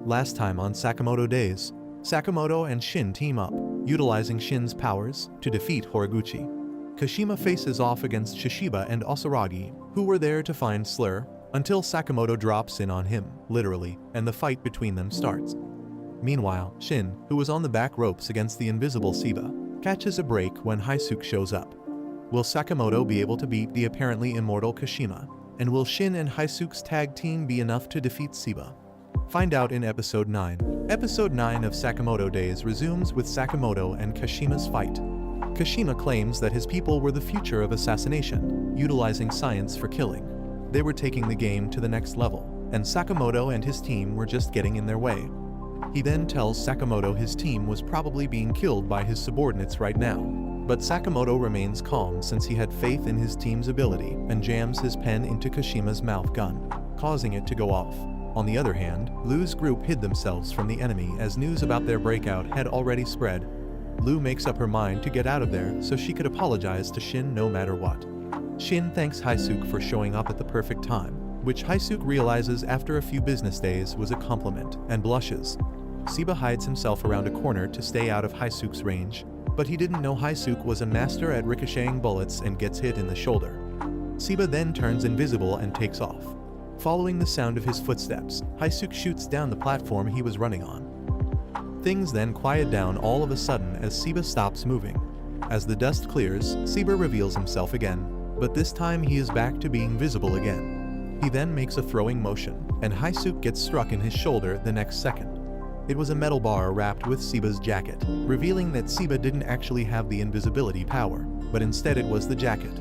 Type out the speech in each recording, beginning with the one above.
Last time on Sakamoto Days, Sakamoto and Shin team up, utilizing Shin's powers to defeat Horiguchi. Kashima faces off against Shishiba and Osaragi, who were there to find Slur, until Sakamoto drops in on him, literally, and the fight between them starts. Meanwhile, Shin, who was on the back ropes against the invisible Siba, catches a break when Haisuke shows up. Will Sakamoto be able to beat the apparently immortal Kashima? And will Shin and Haisuke's tag team be enough to defeat Siba? Find out in Episode 9. Episode 9 of Sakamoto Days resumes with Sakamoto and Kashima's fight. Kashima claims that his people were the future of assassination, utilizing science for killing. They were taking the game to the next level, and Sakamoto and his team were just getting in their way. He then tells Sakamoto his team was probably being killed by his subordinates right now. But Sakamoto remains calm since he had faith in his team's ability and jams his pen into Kashima's mouth gun, causing it to go off. On the other hand, Lu's group hid themselves from the enemy as news about their breakout had already spread. Lu makes up her mind to get out of there so she could apologize to Shin no matter what. Shin thanks Haisuke for showing up at the perfect time, which Haisuke realizes after a few business days was a compliment, and blushes. Siba hides himself around a corner to stay out of Haisuke's range, but he didn't know Haisuke was a master at ricocheting bullets and gets hit in the shoulder. Siba then turns invisible and takes off. Following the sound of his footsteps, Haisuke shoots down the platform he was running on. Things then quiet down all of a sudden as Siba stops moving. As the dust clears, Siba reveals himself again, but this time he is back to being visible again. He then makes a throwing motion, and Haisuke gets struck in his shoulder the next second. It was a metal bar wrapped with Siba's jacket, revealing that Siba didn't actually have the invisibility power, but instead it was the jacket.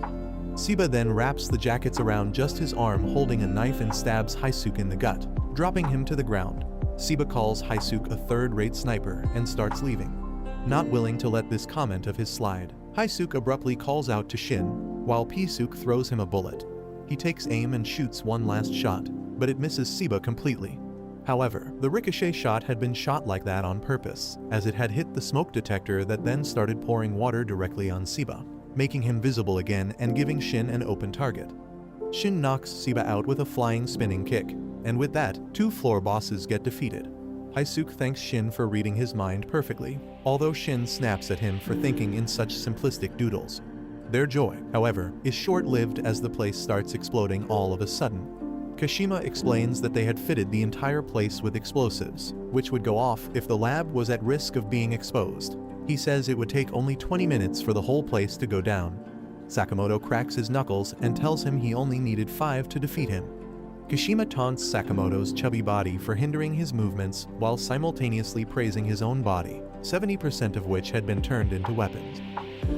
Siba then wraps the jackets around just his arm holding a knife and stabs Haisuke in the gut, dropping him to the ground. Siba calls Haisuke a third-rate sniper and starts leaving. Not willing to let this comment of his slide, Haisuke abruptly calls out to Shin, while Pisuke throws him a bullet. He takes aim and shoots one last shot, but it misses Siba completely. However, the ricochet shot had been shot like that on purpose, as it had hit the smoke detector that then started pouring water directly on Siba, making him visible again and giving Shin an open target. Shin knocks Siba out with a flying spinning kick, and with that, two floor bosses get defeated. Haisuke thanks Shin for reading his mind perfectly, although Shin snaps at him for thinking in such simplistic doodles. Their joy, however, is short-lived as the place starts exploding all of a sudden. Kashima explains that they had fitted the entire place with explosives, which would go off if the lab was at risk of being exposed. He says it would take only 20 minutes for the whole place to go down. Sakamoto cracks his knuckles and tells him he only needed 5 to defeat him. Kashima taunts Sakamoto's chubby body for hindering his movements while simultaneously praising his own body, 70% of which had been turned into weapons.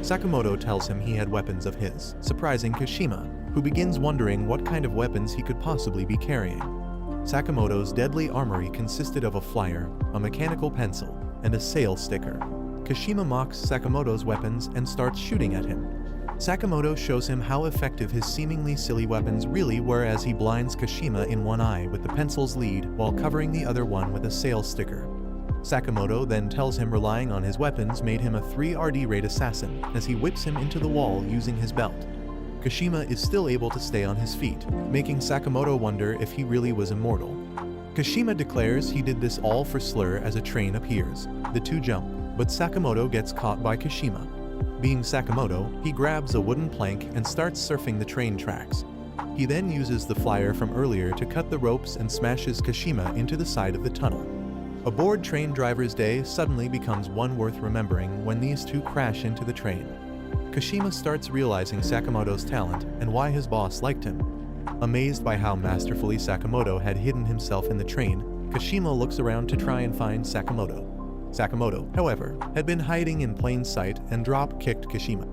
Sakamoto tells him he had weapons of his, surprising Kashima, who begins wondering what kind of weapons he could possibly be carrying. Sakamoto's deadly armory consisted of a flyer, a mechanical pencil, and a sail sticker. Kashima mocks Sakamoto's weapons and starts shooting at him. Sakamoto shows him how effective his seemingly silly weapons really were as he blinds Kashima in one eye with the pencil's lead while covering the other one with a sail sticker. Sakamoto then tells him relying on his weapons made him a 3 rate assassin as he whips him into the wall using his belt. Kashima is still able to stay on his feet, making Sakamoto wonder if he really was immortal. Kashima declares he did this all for Slur as a train appears. The two jump, but Sakamoto gets caught by Kashima. Being Sakamoto, he grabs a wooden plank and starts surfing the train tracks. He then uses the flyer from earlier to cut the ropes and smashes Kashima into the side of the tunnel. A bored train driver's day suddenly becomes one worth remembering when these two crash into the train. Kashima starts realizing Sakamoto's talent and why his boss liked him. Amazed by how masterfully Sakamoto had hidden himself in the train, Kashima looks around to try and find Sakamoto. Sakamoto, however, had been hiding in plain sight and drop-kicked Kashima.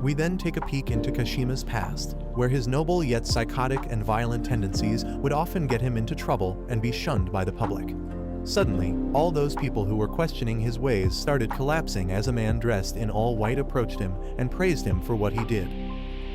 We then take a peek into Kashima's past, where his noble yet psychotic and violent tendencies would often get him into trouble and be shunned by the public. Suddenly, all those people who were questioning his ways started collapsing as a man dressed in all white approached him and praised him for what he did.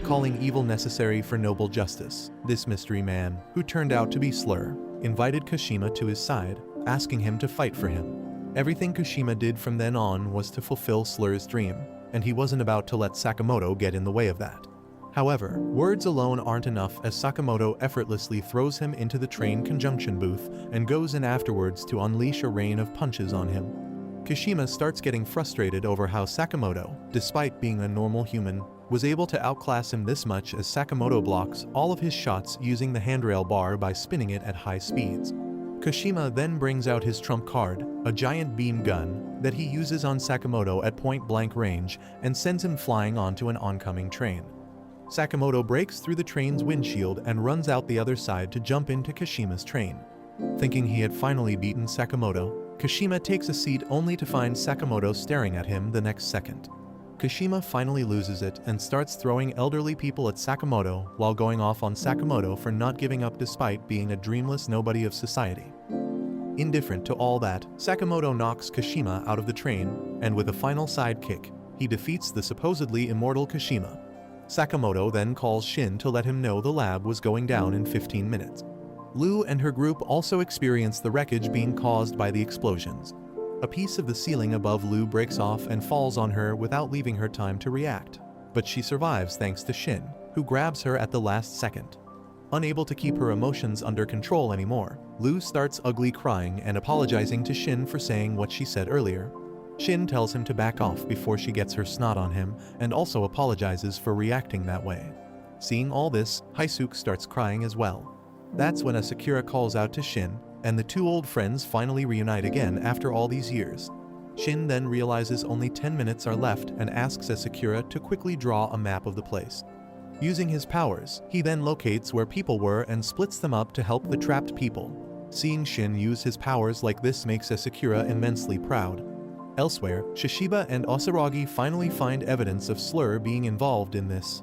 Calling evil necessary for noble justice, this mystery man, who turned out to be Slur, invited Kashima to his side, asking him to fight for him. Everything Kashima did from then on was to fulfill Slur's dream, and he wasn't about to let Sakamoto get in the way of that. However, words alone aren't enough as Sakamoto effortlessly throws him into the train conjunction booth and goes in afterwards to unleash a rain of punches on him. Kashima starts getting frustrated over how Sakamoto, despite being a normal human, was able to outclass him this much as Sakamoto blocks all of his shots using the handrail bar by spinning it at high speeds. Kashima then brings out his trump card, a giant beam gun, that he uses on Sakamoto at point-blank range and sends him flying onto an oncoming train. Sakamoto breaks through the train's windshield and runs out the other side to jump into Kashima's train. Thinking he had finally beaten Sakamoto, Kashima takes a seat only to find Sakamoto staring at him the next second. Kashima finally loses it and starts throwing elderly people at Sakamoto while going off on Sakamoto for not giving up despite being a dreamless nobody of society. Indifferent to all that, Sakamoto knocks Kashima out of the train, and with a final sidekick, he defeats the supposedly immortal Kashima. Sakamoto then calls Shin to let him know the lab was going down in 15 minutes. Lu and her group also experience the wreckage being caused by the explosions. A piece of the ceiling above Lu breaks off and falls on her without leaving her time to react, but she survives thanks to Shin, who grabs her at the last second. Unable to keep her emotions under control anymore, Lu starts ugly crying and apologizing to Shin for saying what she said earlier. Shin tells him to back off before she gets her snot on him and also apologizes for reacting that way. Seeing all this, Haisuke starts crying as well. That's when Asakura calls out to Shin, and the two old friends finally reunite again after all these years. Shin then realizes only 10 minutes are left and asks Asakura to quickly draw a map of the place. Using his powers, he then locates where people were and splits them up to help the trapped people. Seeing Shin use his powers like this makes Asakura immensely proud. Elsewhere, Shishiba and Osaragi finally find evidence of Slur being involved in this.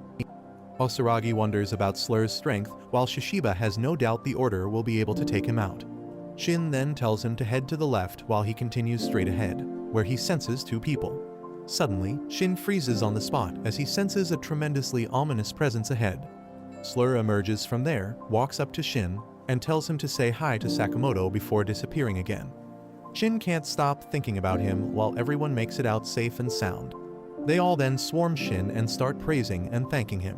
Osaragi wonders about Slur's strength, while Shishiba has no doubt the Order will be able to take him out. Shin then tells him to head to the left while he continues straight ahead, where he senses two people. Suddenly, Shin freezes on the spot as he senses a tremendously ominous presence ahead. Slur emerges from there, walks up to Shin, and tells him to say hi to Sakamoto before disappearing again. Shin can't stop thinking about him while everyone makes it out safe and sound. They all then swarm Shin and start praising and thanking him.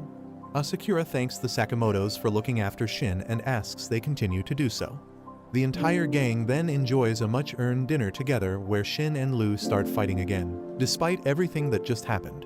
Asakura thanks the Sakamotos for looking after Shin and asks they continue to do so. The entire gang then enjoys a much-earned dinner together where Shin and Lu start fighting again, despite everything that just happened.